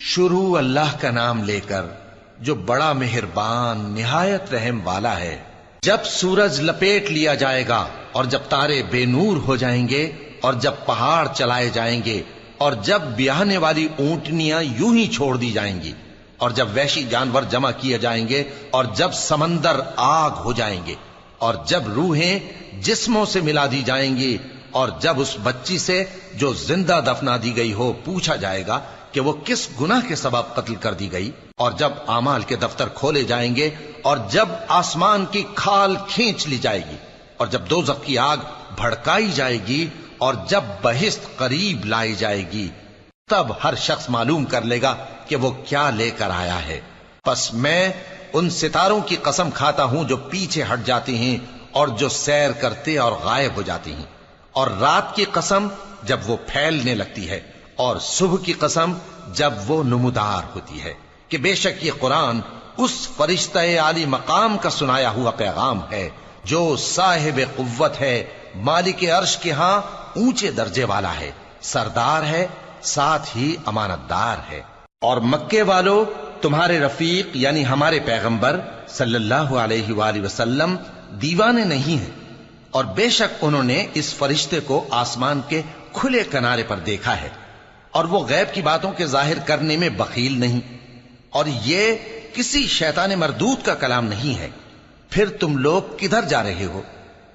شروع اللہ کا نام لے کر جو بڑا مہربان نہایت رحم والا ہے۔ جب سورج لپیٹ لیا جائے گا اور جب تارے بے نور ہو جائیں گے اور جب پہاڑ چلائے جائیں گے اور جب بیاہنے والی اونٹنیاں یوں ہی چھوڑ دی جائیں گی اور جب وحشی جانور جمع کیے جائیں گے اور جب سمندر آگ ہو جائیں گے اور جب روحیں جسموں سے ملا دی جائیں گی اور جب اس بچی سے جو زندہ دفنا دی گئی ہو پوچھا جائے گا کہ وہ کس گناہ کے سبب قتل کر دی گئی، اور جب اعمال کے دفتر کھولے جائیں گے اور جب آسمان کی کھال کھینچ لی جائے گی اور جب دوزخ کی آگ بھڑکائی جائے گی اور جب بہشت قریب لائی جائے گی، تب ہر شخص معلوم کر لے گا کہ وہ کیا لے کر آیا ہے۔ پس میں ان ستاروں کی قسم کھاتا ہوں جو پیچھے ہٹ جاتی ہیں اور جو سیر کرتے اور غائب ہو جاتی ہیں، اور رات کی قسم جب وہ پھیلنے لگتی ہے، اور صبح کی قسم جب وہ نمودار ہوتی ہے، کہ بے شک یہ قرآن اس فرشتہ عالی مقام کا سنایا ہوا پیغام ہے جو صاحب قوت ہے، مالک عرش کے ہاں اونچے درجے والا ہے، سردار ہے، ساتھ ہی امانت دار ہے۔ اور مکے والو تمہارے رفیق یعنی ہمارے پیغمبر صلی اللہ علیہ وآلہ وسلم دیوانے نہیں ہیں، اور بے شک انہوں نے اس فرشتے کو آسمان کے کھلے کنارے پر دیکھا ہے، اور وہ غیب کی باتوں کے ظاہر کرنے میں بخیل نہیں، اور یہ کسی شیطان مردود کا کلام نہیں ہے۔ پھر تم لوگ کدھر جا رہے ہو؟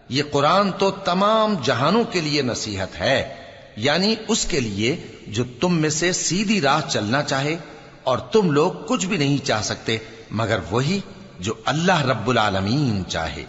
یہ قرآن تو تمام جہانوں کے لیے نصیحت ہے، یعنی اس کے لیے جو تم میں سے سیدھی راہ چلنا چاہے، اور تم لوگ کچھ بھی نہیں چاہ سکتے مگر وہی جو اللہ رب العالمین چاہے۔